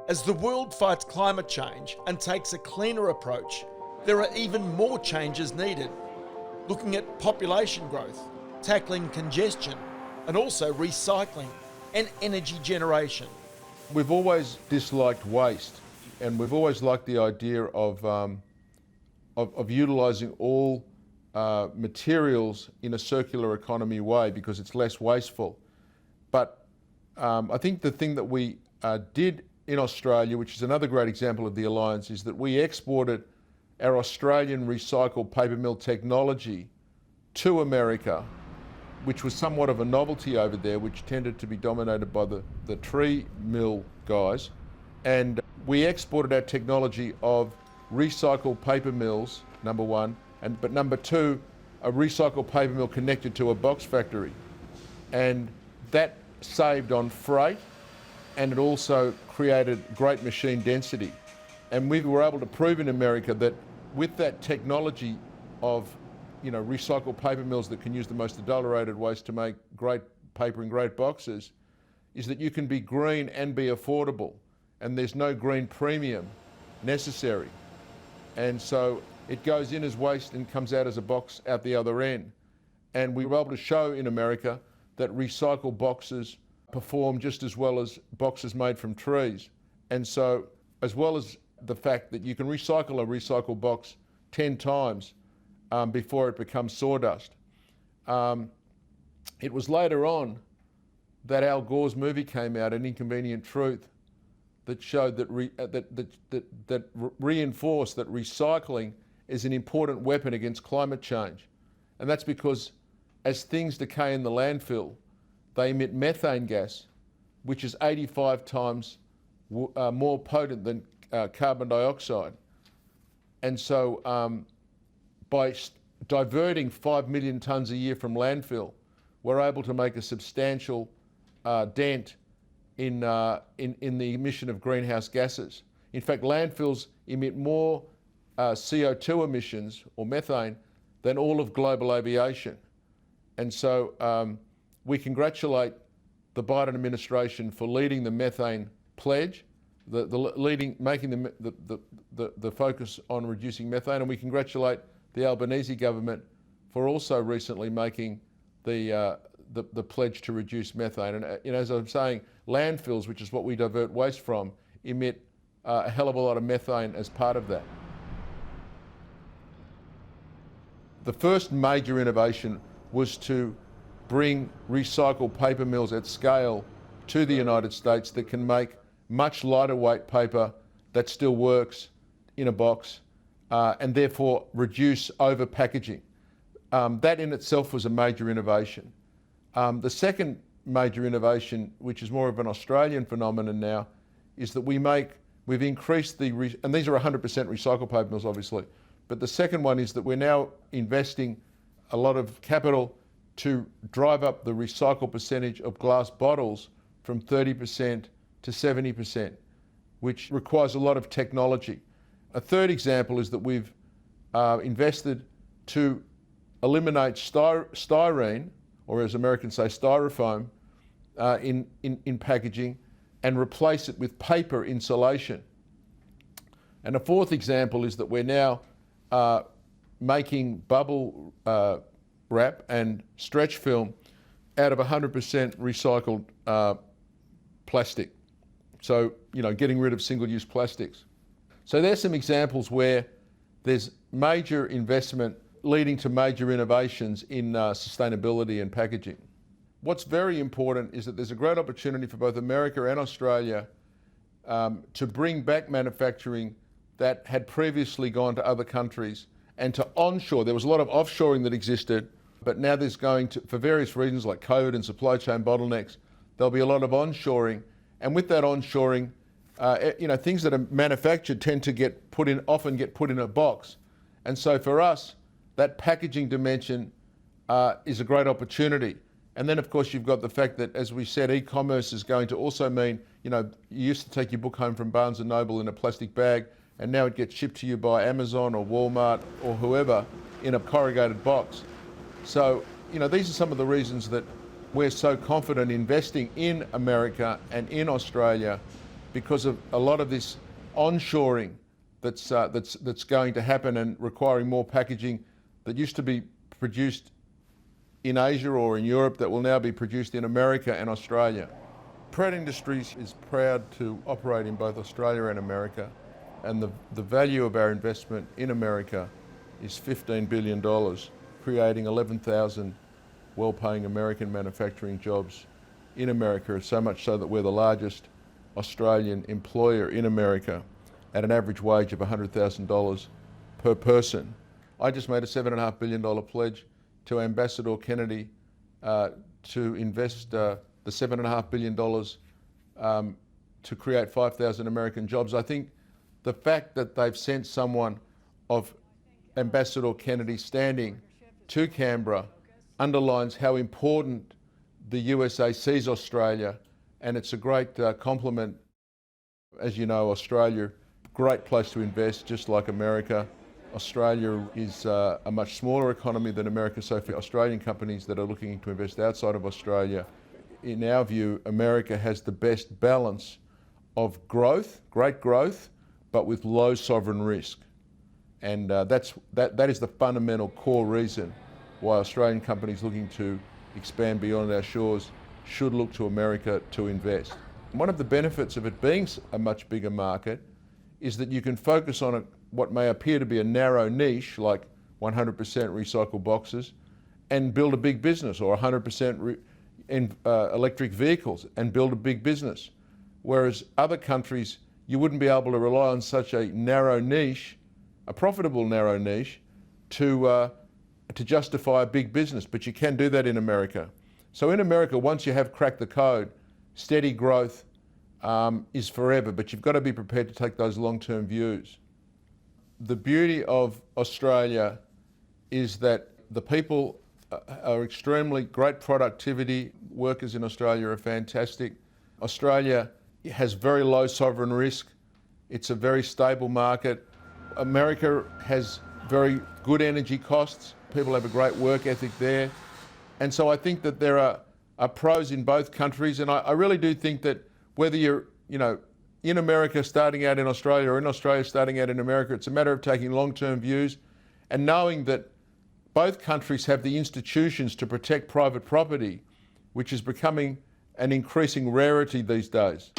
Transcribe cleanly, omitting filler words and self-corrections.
As the world fights climate change and takes a cleaner approach, there are even more changes needed. Looking at population growth, tackling congestion, and also recycling and energy generation. We've always disliked waste, and we've always liked the idea of utilising all materials in a circular economy way because it's less wasteful. But I think the thing that we did in Australia, which is another great example of the alliance, is that we exported our Australian recycled paper mill technology to America, which was somewhat of a novelty over there, which tended to be dominated by the tree mill guys. And we exported our technology of recycled paper mills, number one, but number two, a recycled paper mill connected to a box factory. And that saved on freight, and it also created great machine density. And we were able to prove in America that with that technology of recycled paper mills that can use the most adulterated waste to make great paper and great boxes, is that you can be green and be affordable, and there's no green premium necessary. And so it goes in as waste and comes out as a box out the other end. And we were able to show in America that recycled boxes perform just as well as boxes made from trees. And so, as well as the fact that you can recycle a recycled box 10 times before it becomes sawdust. It was later on that Al Gore's movie came out, An Inconvenient Truth, that showed that reinforced that recycling is an important weapon against climate change. And that's because as things decay in the landfill, they emit methane gas, which is 85 times more potent than carbon dioxide. And so by diverting 5 million tonnes a year from landfill, we're able to make a substantial dent in the emission of greenhouse gases. In fact, landfills emit more CO2 emissions, or methane, than all of global aviation. And so we congratulate the Biden administration for leading the methane pledge, making the focus on reducing methane, and we congratulate the Albanese government for also recently making the pledge to reduce methane. And as I'm saying, landfills, which is what we divert waste from, emit a hell of a lot of methane as part of that. The first major innovation was to bring recycled paper mills at scale to the United States that can make much lighter weight paper that still works in a box and therefore reduce over packaging. That in itself was a major innovation. The second major innovation, which is more of an Australian phenomenon now, is that we've increased and these are 100% recycled paper mills obviously, but the second one is that we're now investing a lot of capital to drive up the recycled percentage of glass bottles from 30% to 70%, which requires a lot of technology. A third example is that we've invested to eliminate styrene, or as Americans say, styrofoam, in packaging and replace it with paper insulation. And a fourth example is that we're now making bubble wrap and stretch film out of 100% recycled plastic. So, getting rid of single-use plastics. So there's some examples where there's major investment leading to major innovations in sustainability and packaging. What's very important is that there's a great opportunity for both America and Australia to bring back manufacturing that had previously gone to other countries and to onshore. There was a lot of offshoring that existed, but now there's going to, for various reasons like COVID and supply chain bottlenecks, there'll be a lot of onshoring. And with that onshoring, things that are manufactured tend to often get put in a box. And so for us, that packaging dimension is a great opportunity. And then of course you've got the fact that, as we said, e-commerce is going to also mean, you used to take your book home from Barnes & Noble in a plastic bag, and now it gets shipped to you by Amazon or Walmart or whoever in a corrugated box. So, these are some of the reasons that we're so confident investing in America and in Australia because of a lot of this onshoring that's going to happen and requiring more packaging that used to be produced in Asia or in Europe that will now be produced in America and Australia. Pratt Industries is proud to operate in both Australia and America, and the value of our investment in America is $15 billion, creating 11,000 well-paying American manufacturing jobs in America, so much so that we're the largest Australian employer in America at an average wage of $100,000 per person. I just made a $7.5 billion pledge to Ambassador Kennedy to invest the $7.5 billion to create 5,000 American jobs. I think the fact that they've sent someone of Ambassador Kennedy standing to Canberra underlines how important the USA sees Australia, and it's a great compliment. As you know, Australia, great place to invest, just like America. Australia is a much smaller economy than America, so for Australian companies that are looking to invest outside of Australia, in our view, America has the best balance of growth, great growth, but with low sovereign risk. And that is the fundamental core reason why Australian companies looking to expand beyond our shores should look to America to invest. One of the benefits of it being a much bigger market is that you can focus on what may appear to be a narrow niche, like 100% recycled boxes, and build a big business, or 100% electric vehicles and build a big business. Whereas other countries, you wouldn't be able to rely on such a narrow niche, a profitable narrow niche, to justify a big business, but you can do that in America. So in America, once you have cracked the code, steady growth is forever, but you've got to be prepared to take those long-term views. The beauty of Australia is that the people are extremely great productivity. Workers in Australia are fantastic. Australia has very low sovereign risk. It's a very stable market. America has very good energy costs. People have a great work ethic there. And so I think that there are pros in both countries. And I really do think that whether you're, in America starting out in Australia or in Australia starting out in America, it's a matter of taking long-term views and knowing that both countries have the institutions to protect private property, which is becoming an increasing rarity these days.